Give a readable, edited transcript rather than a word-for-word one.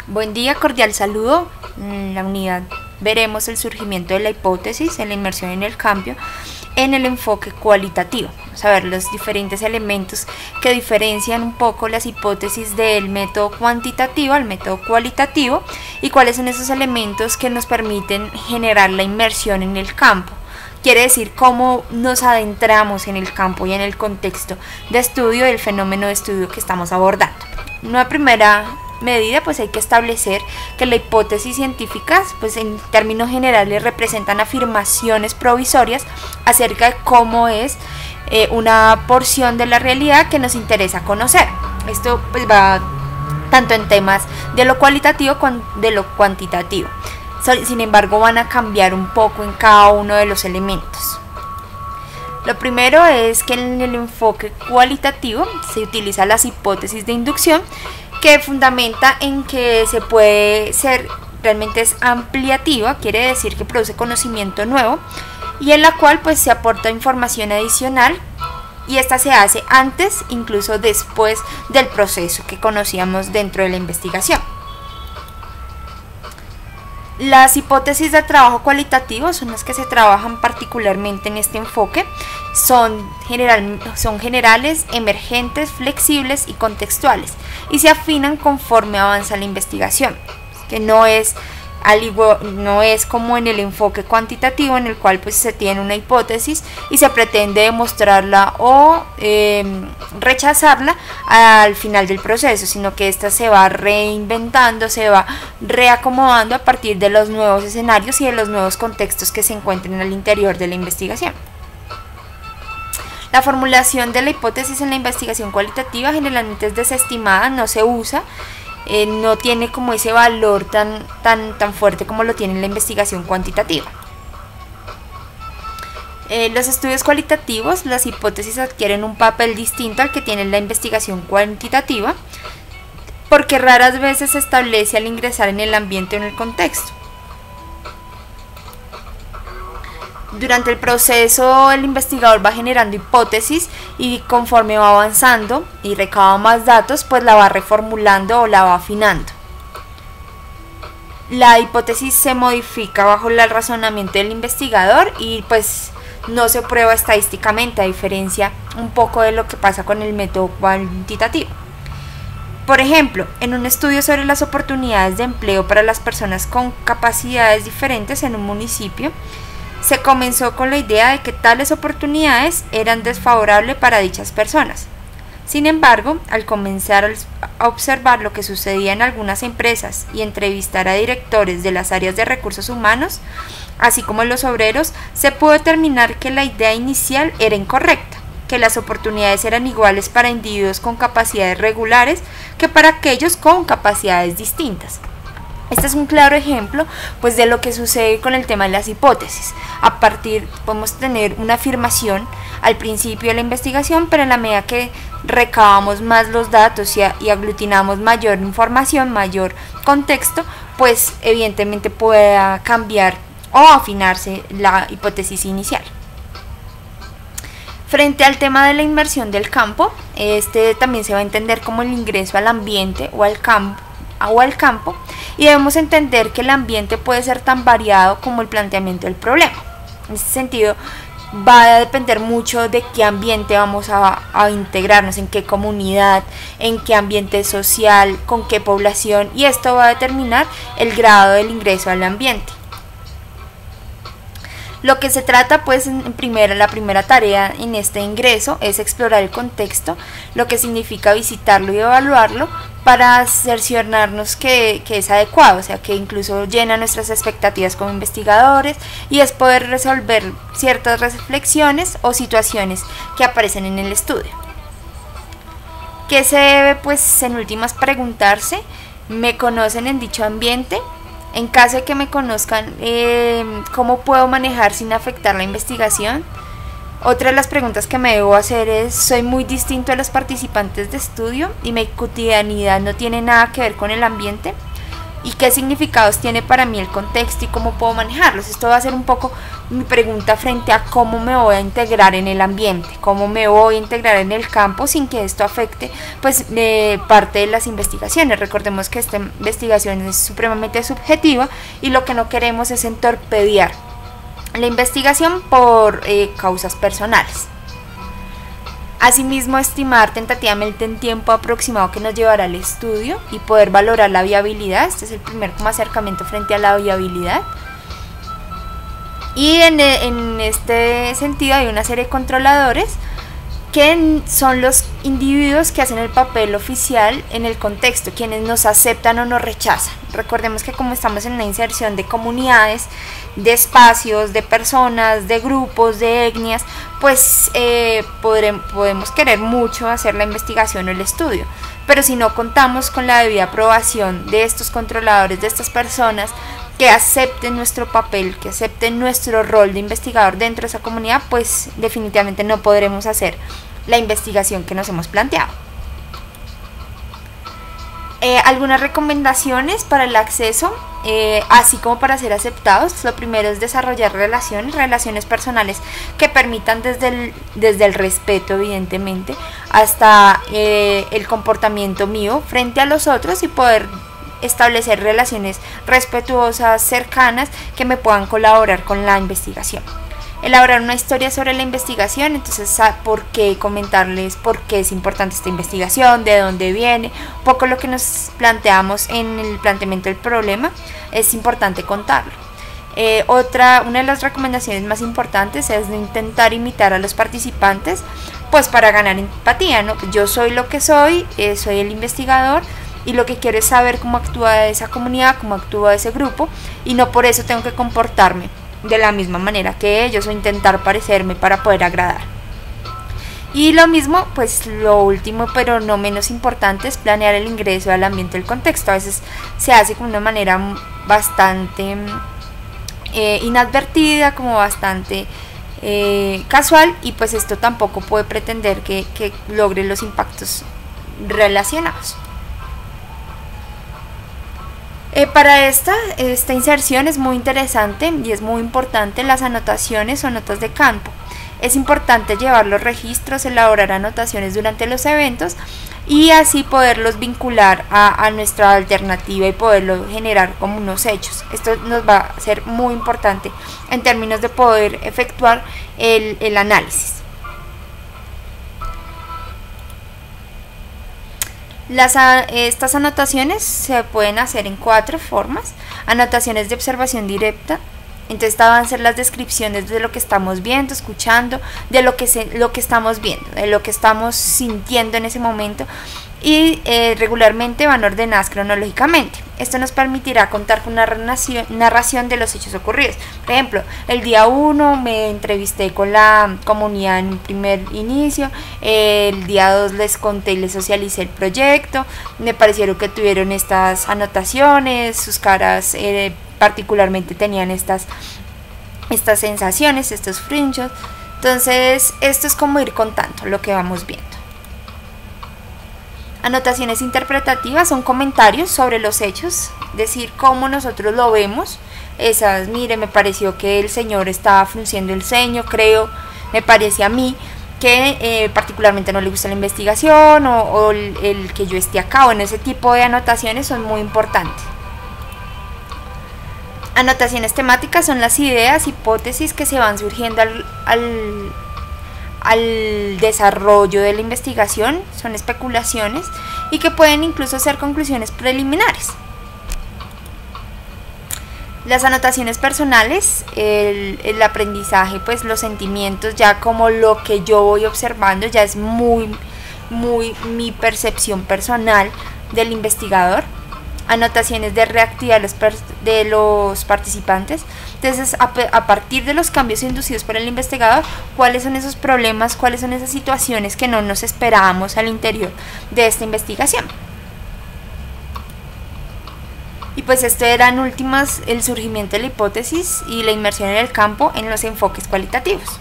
Buen día, cordial saludo. En la unidad veremos el surgimiento de la hipótesis en la inmersión en el cambio en el enfoque cualitativo. Vamos a ver los diferentes elementos que diferencian un poco las hipótesis del método cuantitativo al método cualitativo y cuáles son esos elementos que nos permiten generar la inmersión en el campo. Quiere decir cómo nos adentramos en el campo y en el contexto de estudio del fenómeno de estudio que estamos abordando. Una primera medida, pues hay que establecer que la hipótesis científicas, pues en términos generales representan afirmaciones provisorias acerca de cómo es una porción de la realidad que nos interesa conocer. Esto pues va tanto en temas de lo cualitativo como de lo cuantitativo. Sin embargo, van a cambiar un poco en cada uno de los elementos. Lo primero es que en el enfoque cualitativo se utilizan las hipótesis de inducción, que fundamenta en que se puede ser, realmente es ampliativa, quiere decir que produce conocimiento nuevo, y en la cual pues se aporta información adicional, y esta se hace antes, incluso después del proceso que conocíamos dentro de la investigación. Las hipótesis de trabajo cualitativo son las que se trabajan particularmente en este enfoque. Son generales, emergentes, flexibles y contextuales, y se afinan conforme avanza la investigación, que no es como en el enfoque cuantitativo, en el cual pues se tiene una hipótesis y se pretende demostrarla o rechazarla al final del proceso, sino que esta se va reinventando, se va reacomodando a partir de los nuevos escenarios y de los nuevos contextos que se encuentran al interior de la investigación. La formulación de la hipótesis en la investigación cualitativa generalmente es desestimada, no se usa, no tiene como ese valor tan fuerte como lo tiene en la investigación cuantitativa. Los estudios cualitativos, las hipótesis adquieren un papel distinto al que tiene la investigación cuantitativa, porque raras veces se establece al ingresar en el ambiente o en el contexto. Durante el proceso el investigador va generando hipótesis y conforme va avanzando y recaba más datos, pues la va reformulando o la va afinando. La hipótesis se modifica bajo el razonamiento del investigador y pues no se prueba estadísticamente, a diferencia un poco de lo que pasa con el método cuantitativo. Por ejemplo, en un estudio sobre las oportunidades de empleo para las personas con capacidades diferentes en un municipio, se comenzó con la idea de que tales oportunidades eran desfavorables para dichas personas. Sin embargo, al comenzar a observar lo que sucedía en algunas empresas y entrevistar a directores de las áreas de recursos humanos, así como los obreros, se pudo determinar que la idea inicial era incorrecta, que las oportunidades eran iguales para individuos con capacidades regulares que para aquellos con capacidades distintas. Este es un claro ejemplo pues de lo que sucede con el tema de las hipótesis. Podemos tener una afirmación al principio de la investigación, pero en la medida que recabamos más los datos y aglutinamos mayor información, mayor contexto, pues evidentemente pueda cambiar o afinarse la hipótesis inicial. Frente al tema de la inmersión del campo, este también se va a entender como el ingreso al ambiente o al campo, y debemos entender que el ambiente puede ser tan variado como el planteamiento del problema. En este sentido, va a depender mucho de qué ambiente vamos a integrarnos, en qué comunidad, en qué ambiente social, con qué población, y esto va a determinar el grado del ingreso al ambiente. Lo que se trata pues la primera tarea en este ingreso es explorar el contexto, lo que significa visitarlo y evaluarlo para cerciorarnos que es adecuado, o sea que incluso llena nuestras expectativas como investigadores, y es poder resolver ciertas reflexiones o situaciones que aparecen en el estudio. ¿Qué se debe pues en últimas preguntarse? ¿Me conocen en dicho ambiente? En caso de que me conozcan, ¿cómo puedo manejar sin afectar la investigación? Otra de las preguntas que me debo hacer es: ¿soy muy distinto a los participantes de estudio y mi cotidianidad no tiene nada que ver con el ambiente? y qué significados tiene para mí el contexto y cómo puedo manejarlos. Esto va a ser un poco mi pregunta frente a cómo me voy a integrar en el ambiente, cómo me voy a integrar en el campo sin que esto afecte pues parte de las investigaciones. Recordemos que esta investigación es supremamente subjetiva y lo que no queremos es entorpedear la investigación por causas personales. Asimismo, estimar tentativamente el tiempo aproximado que nos llevará el estudio y poder valorar la viabilidad. Este es el primer como acercamiento frente a la viabilidad. Y en este sentido hay una serie de controladores que son los individuos que hacen el papel oficial en el contexto, quienes nos aceptan o nos rechazan. Recordemos que como estamos en una inserción de comunidades, de espacios, de personas, de grupos, de etnias, pues podemos querer mucho hacer la investigación o el estudio, pero si no contamos con la debida aprobación de estos controladores, de estas personas que acepten nuestro papel, que acepten nuestro rol de investigador dentro de esa comunidad, pues definitivamente no podremos hacer la investigación que nos hemos planteado. Algunas recomendaciones para el acceso, así como para ser aceptados. Lo primero es desarrollar relaciones personales que permitan desde el respeto, evidentemente, hasta el comportamiento mío frente a los otros y poder establecer relaciones respetuosas, cercanas, que me puedan colaborar con la investigación. Elaborar una historia sobre la investigación, entonces por qué comentarles por qué es importante esta investigación, de dónde viene, un poco lo que nos planteamos en el planteamiento del problema, es importante contarlo. Una de las recomendaciones más importantes es de intentar imitar a los participantes, pues para ganar empatía, ¿no? Yo soy lo que soy el investigador, y lo que quiero es saber cómo actúa esa comunidad, cómo actúa ese grupo, y no por eso tengo que comportarme de la misma manera que ellos o intentar parecerme para poder agradar. Y lo mismo, pues lo último pero no menos importante, es planear el ingreso al ambiente del contexto. A veces se hace de una manera bastante inadvertida, como bastante casual, y pues esto tampoco puede pretender que logre los impactos relacionados. Para esta inserción es muy interesante y es muy importante las anotaciones o notas de campo. Es importante llevar los registros, elaborar anotaciones durante los eventos y así poderlos vincular a nuestra alternativa y poderlo generar como unos hechos. Esto nos va a ser muy importante en términos de poder efectuar el análisis. Estas anotaciones se pueden hacer en 4 formas. Anotaciones de observación directa. Entonces estas van a ser las descripciones de lo que estamos viendo, escuchando, de lo que estamos viendo, de lo que estamos sintiendo en ese momento, y regularmente van ordenadas cronológicamente. Esto nos permitirá contar con una narración de los hechos ocurridos. Por ejemplo, el día 1 me entrevisté con la comunidad en un primer inicio, el día 2 les conté y les socialicé el proyecto, me parecieron que tuvieron estas anotaciones, sus caras particularmente tenían estas sensaciones, estos screenshots. Entonces esto es como ir contando lo que vamos viendo. Anotaciones interpretativas son comentarios sobre los hechos, decir cómo nosotros lo vemos. Esas, mire, me pareció que el señor estaba frunciendo el ceño, me parece a mí que particularmente no le gusta la investigación, o el que yo esté acá, o en ese tipo de anotaciones son muy importantes. Anotaciones temáticas son las ideas, hipótesis que se van surgiendo al desarrollo de la investigación, son especulaciones y que pueden incluso ser conclusiones preliminares. Las anotaciones personales, el aprendizaje, pues los sentimientos, ya como lo que yo voy observando, ya es muy mi percepción personal del investigador. Anotaciones de reactividad de los participantes. Entonces, a partir de los cambios inducidos por el investigador, cuáles son esos problemas, cuáles son esas situaciones que no nos esperábamos al interior de esta investigación. Y pues esto era en últimas el surgimiento de la hipótesis y la inmersión en el campo en los enfoques cualitativos.